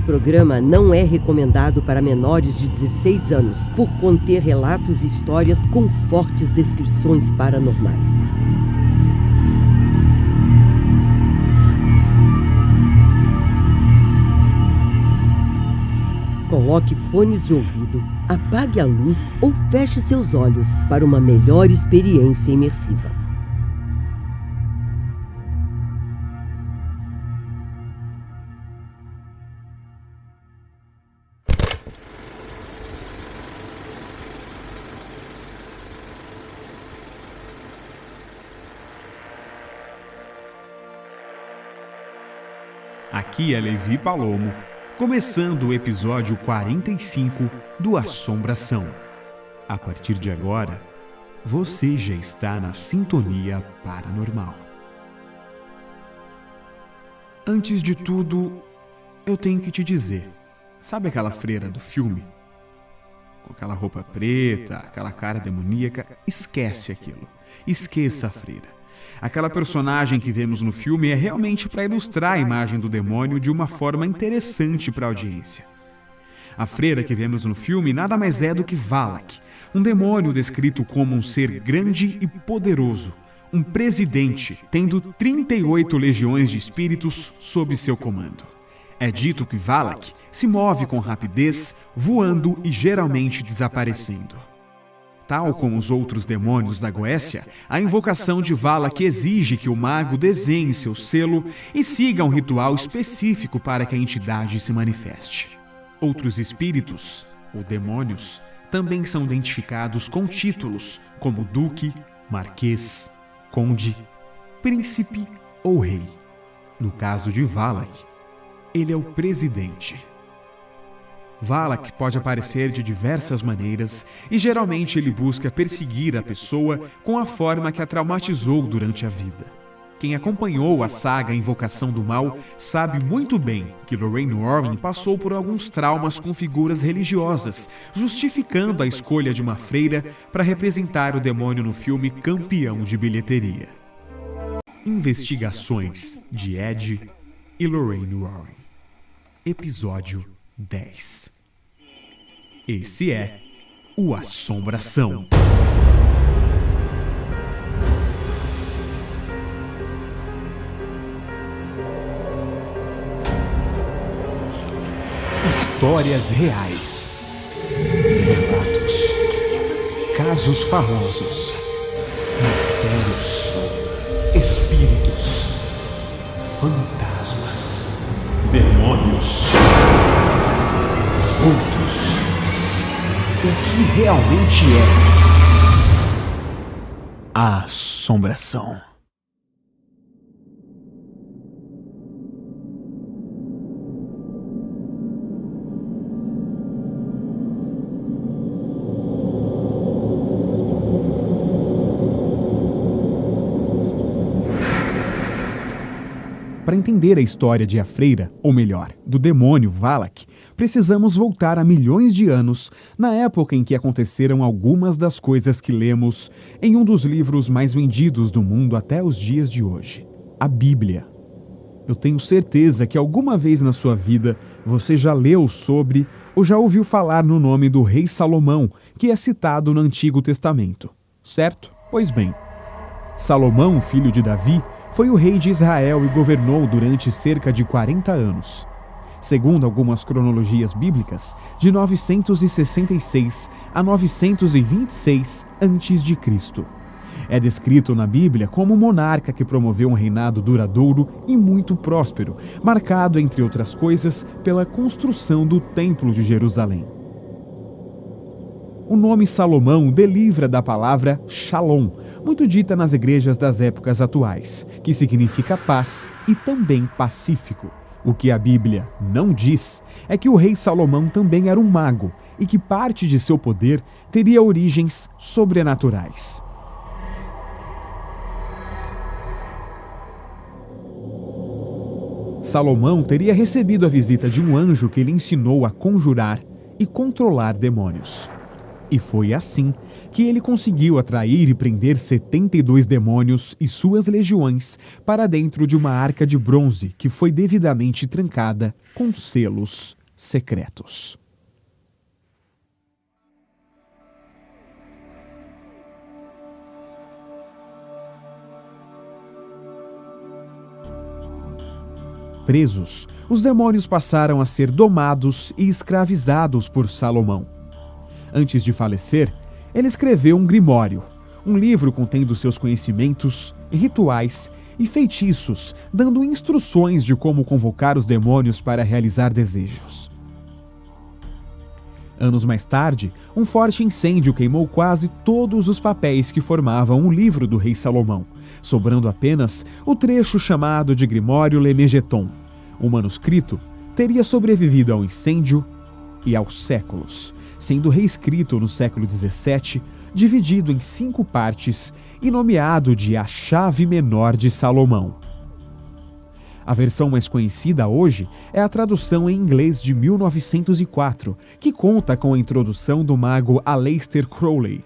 programa não é recomendado para menores de 16 anos, por conter relatos e histórias com fortes descrições paranormais. Coloque fones de ouvido, apague a luz ou feche seus olhos para uma melhor experiência imersiva. Aqui é Levi Palomo, começando o episódio 45 do Assombração. A partir de agora, você já está na sintonia paranormal. Antes de tudo, eu tenho que te dizer, sabe aquela freira do filme? Com aquela roupa preta, aquela cara demoníaca, esquece aquilo. Esqueça a freira. Aquela personagem que vemos no filme é realmente para ilustrar a imagem do demônio de uma forma interessante para a audiência. A freira que vemos no filme nada mais é do que Valak, um demônio descrito como um ser grande e poderoso, um presidente, tendo 38 legiões de espíritos sob seu comando. É dito que Valak se move com rapidez, voando e geralmente desaparecendo. Tal como os outros demônios da Goécia, a invocação de Valak exige que o mago desenhe seu selo e siga um ritual específico para que a entidade se manifeste. Outros espíritos, ou demônios, também são identificados com títulos como Duque, Marquês, Conde, Príncipe ou Rei. No caso de Valak, ele é o presidente. Valak pode aparecer de diversas maneiras e geralmente ele busca perseguir a pessoa com a forma que a traumatizou durante a vida. Quem acompanhou a saga Invocação do Mal sabe muito bem que Lorraine Warren passou por alguns traumas com figuras religiosas, justificando a escolha de uma freira para representar o demônio no filme campeão de bilheteria. Investigações de Ed e Lorraine Warren. Episódio 10. Esse é o Assombração. Histórias reais. Relatos. Casos famosos. Mistérios. Espíritos. Fantasmas. Demônios. Outros. O que realmente é a assombração. Para entender a história de A Freira, ou melhor, do demônio Valak, precisamos voltar a milhões de anos, na época em que aconteceram algumas das coisas que lemos em um dos livros mais vendidos do mundo até os dias de hoje, a Bíblia. Eu tenho certeza que alguma vez na sua vida você já leu sobre ou já ouviu falar no nome do rei Salomão, que é citado no Antigo Testamento, certo? Pois bem, Salomão, filho de Davi, foi o rei de Israel e governou durante cerca de 40 anos. Segundo algumas cronologias bíblicas, de 966 a 926 a.C. É descrito na Bíblia como um monarca que promoveu um reinado duradouro e muito próspero, marcado, entre outras coisas, pela construção do Templo de Jerusalém. O nome Salomão deriva da palavra Shalom, muito dita nas igrejas das épocas atuais, que significa paz e também pacífico. O que a Bíblia não diz é que o rei Salomão também era um mago e que parte de seu poder teria origens sobrenaturais. Salomão teria recebido a visita de um anjo que lhe ensinou a conjurar e controlar demônios. E foi assim que ele conseguiu atrair e prender 72 demônios e suas legiões para dentro de uma arca de bronze que foi devidamente trancada com selos secretos. Presos, os demônios passaram a ser domados e escravizados por Salomão. Antes de falecer, ele escreveu um grimório, um livro contendo seus conhecimentos, rituais e feitiços, dando instruções de como convocar os demônios para realizar desejos. Anos mais tarde, um forte incêndio queimou quase todos os papéis que formavam o livro do rei Salomão, sobrando apenas o trecho chamado de Grimório Lemegeton. O manuscrito teria sobrevivido ao incêndio e aos séculos, sendo reescrito no século XVII, dividido em 5 partes e nomeado de A Chave Menor de Salomão. A versão mais conhecida hoje é a tradução em inglês de 1904, que conta com a introdução do mago Aleister Crowley.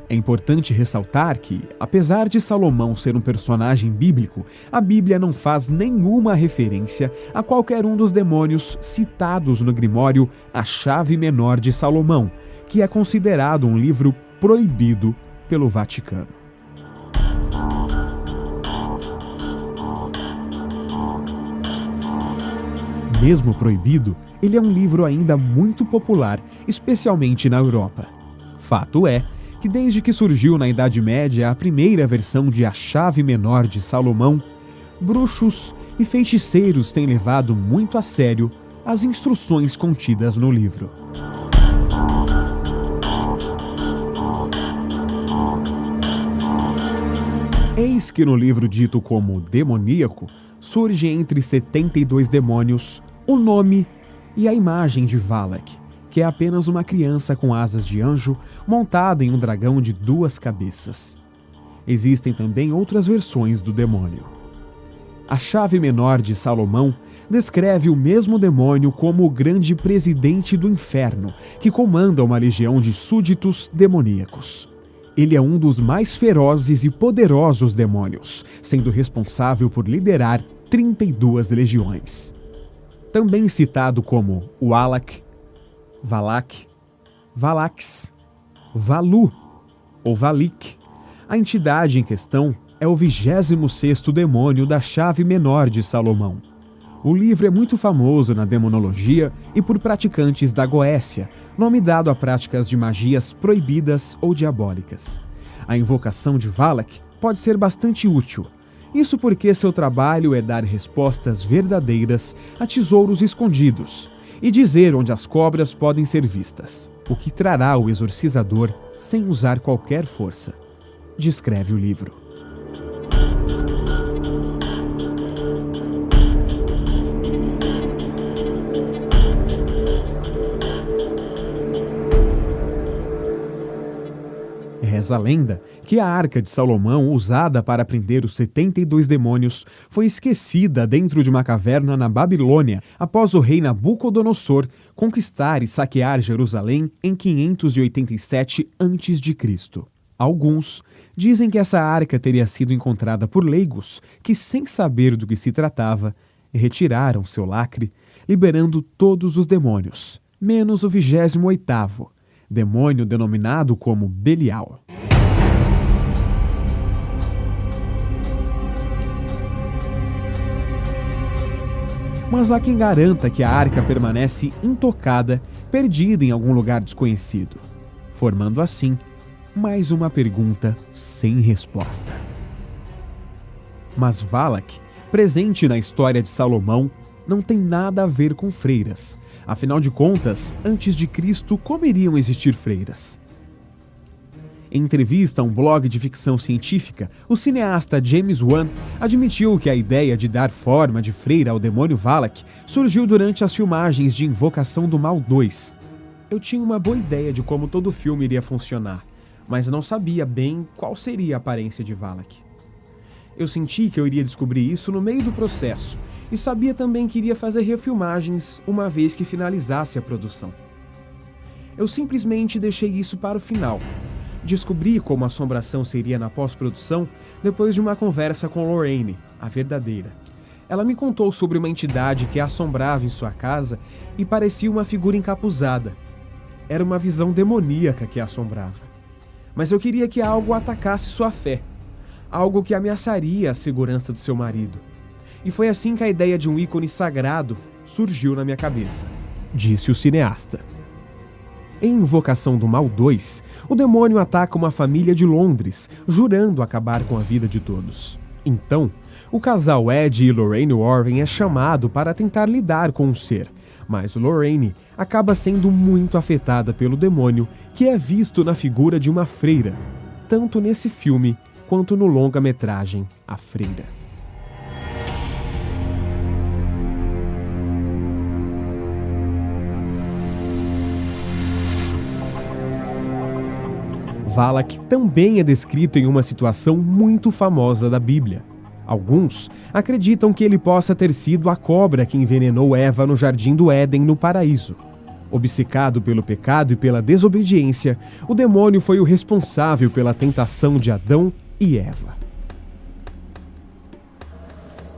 É importante ressaltar que, apesar de Salomão ser um personagem bíblico, a Bíblia não faz nenhuma referência a qualquer um dos demônios citados no Grimório A Chave Menor de Salomão, que é considerado um livro proibido pelo Vaticano. Mesmo proibido, ele é um livro ainda muito popular, especialmente na Europa. Fato é que desde que surgiu na Idade Média a primeira versão de A Chave Menor de Salomão, bruxos e feiticeiros têm levado muito a sério as instruções contidas no livro. Eis que no livro dito como demoníaco, surge entre 72 demônios o nome e a imagem de Valak, que é apenas uma criança com asas de anjo montada em um dragão de 2 cabeças. Existem também outras versões do demônio. A Chave Menor de Salomão descreve o mesmo demônio como o grande presidente do inferno, que comanda uma legião de súditos demoníacos. Ele é um dos mais ferozes e poderosos demônios, sendo responsável por liderar 32 legiões. Também citado como Walak, Valak, Valax, Valu ou Valik, a entidade em questão é o 26º demônio da Chave Menor de Salomão. O livro é muito famoso na demonologia e por praticantes da Goécia, nome dado a práticas de magias proibidas ou diabólicas. A invocação de Valak pode ser bastante útil. Isso porque seu trabalho é dar respostas verdadeiras a tesouros escondidos e dizer onde as cobras podem ser vistas, o que trará o exorcizador sem usar qualquer força, descreve o livro. Reza a lenda que a Arca de Salomão, usada para prender os 72 demônios, foi esquecida dentro de uma caverna na Babilônia após o rei Nabucodonosor conquistar e saquear Jerusalém em 587 a.C. Alguns dizem que essa arca teria sido encontrada por leigos que, sem saber do que se tratava, retiraram seu lacre, liberando todos os demônios, menos o 28º, demônio denominado como Belial. Mas há quem garanta que a arca permanece intocada, perdida em algum lugar desconhecido, formando assim mais uma pergunta sem resposta. Mas Valak, presente na história de Salomão, não tem nada a ver com freiras. Afinal de contas, antes de Cristo, como iriam existir freiras? Em entrevista a um blog de ficção científica, o cineasta James Wan admitiu que a ideia de dar forma de freira ao demônio Valak surgiu durante as filmagens de Invocação do Mal 2. Eu tinha uma boa ideia de como todo o filme iria funcionar, mas não sabia bem qual seria a aparência de Valak. Eu senti que eu iria descobrir isso no meio do processo, e sabia também que iria fazer refilmagens uma vez que finalizasse a produção. Eu simplesmente deixei isso para o final. Descobri como a assombração seria na pós-produção depois de uma conversa com Lorraine, a verdadeira. Ela me contou sobre uma entidade que a assombrava em sua casa e parecia uma figura encapuzada. Era uma visão demoníaca que a assombrava. Mas eu queria que algo atacasse sua fé. Algo que ameaçaria a segurança do seu marido. E foi assim que a ideia de um ícone sagrado surgiu na minha cabeça, disse o cineasta. Em Invocação do Mal 2, o demônio ataca uma família de Londres, jurando acabar com a vida de todos. Então, o casal Ed e Lorraine Warren é chamado para tentar lidar com o ser, mas Lorraine acaba sendo muito afetada pelo demônio, que é visto na figura de uma freira, tanto nesse filme quanto no longa-metragem A Freira. Valak também é descrito em uma situação muito famosa da Bíblia. Alguns acreditam que ele possa ter sido a cobra que envenenou Eva no Jardim do Éden, no paraíso. Obcecado pelo pecado e pela desobediência, o demônio foi o responsável pela tentação de Adão e Eva.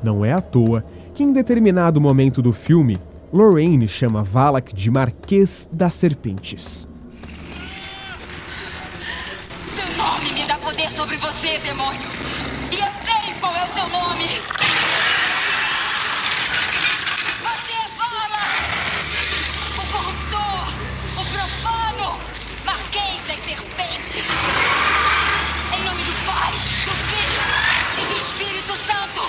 Não é à toa que, em determinado momento do filme, Lorraine chama Valak de Marquês das Serpentes. Seu nome me dá poder sobre você, demônio! E eu sei qual é o seu nome! Você é Valak! O corruptor! O profano! Marquês das Serpentes! Em nome do Pai, do Filho e do Espírito Santo,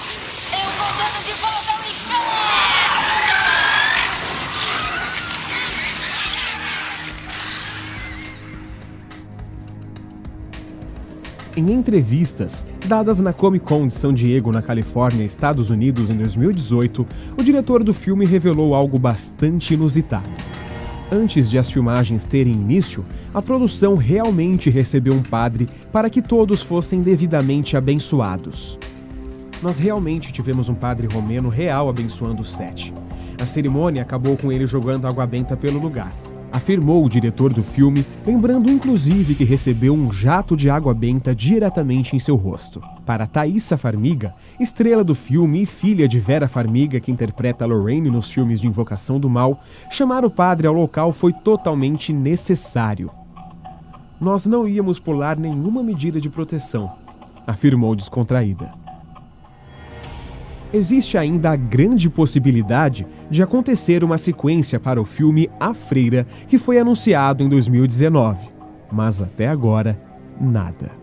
eu condeno de volta ao inferno! Em entrevistas dadas na Comic Con de San Diego, na Califórnia, Estados Unidos, em 2018, o diretor do filme revelou algo bastante inusitado. Antes de as filmagens terem início, a produção realmente recebeu um padre para que todos fossem devidamente abençoados. Nós realmente tivemos um padre romeno real abençoando o set. A cerimônia acabou com ele jogando água benta pelo lugar, afirmou o diretor do filme, lembrando inclusive que recebeu um jato de água benta diretamente em seu rosto. Para Thaisa Farmiga, estrela do filme e filha de Vera Farmiga, que interpreta Lorraine nos filmes de Invocação do Mal, chamar o padre ao local foi totalmente necessário. Nós não íamos pular nenhuma medida de proteção, afirmou descontraída. Existe ainda a grande possibilidade de acontecer uma sequência para o filme A Freira, que foi anunciado em 2019. Mas até agora, nada.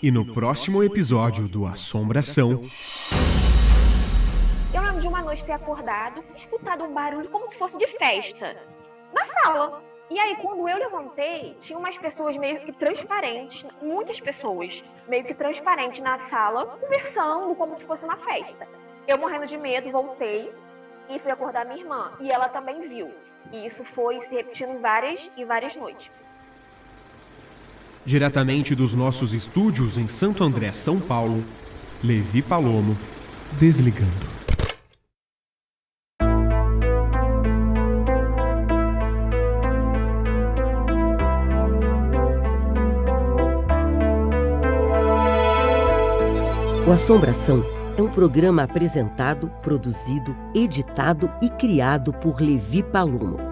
E no próximo episódio do Assombração... Eu lembro de uma noite ter acordado, escutado um barulho como se fosse de festa, na sala. E aí, quando eu levantei, tinha umas pessoas meio que transparentes, muitas pessoas meio que transparentes na sala, conversando como se fosse uma festa. Eu, morrendo de medo, voltei e fui acordar minha irmã. E ela também viu. E isso foi se repetindo em várias noites. Diretamente dos nossos estúdios em Santo André, São Paulo, Levi Palomo, desligando. O Assombração é um programa apresentado, produzido, editado e criado por Levi Palomo.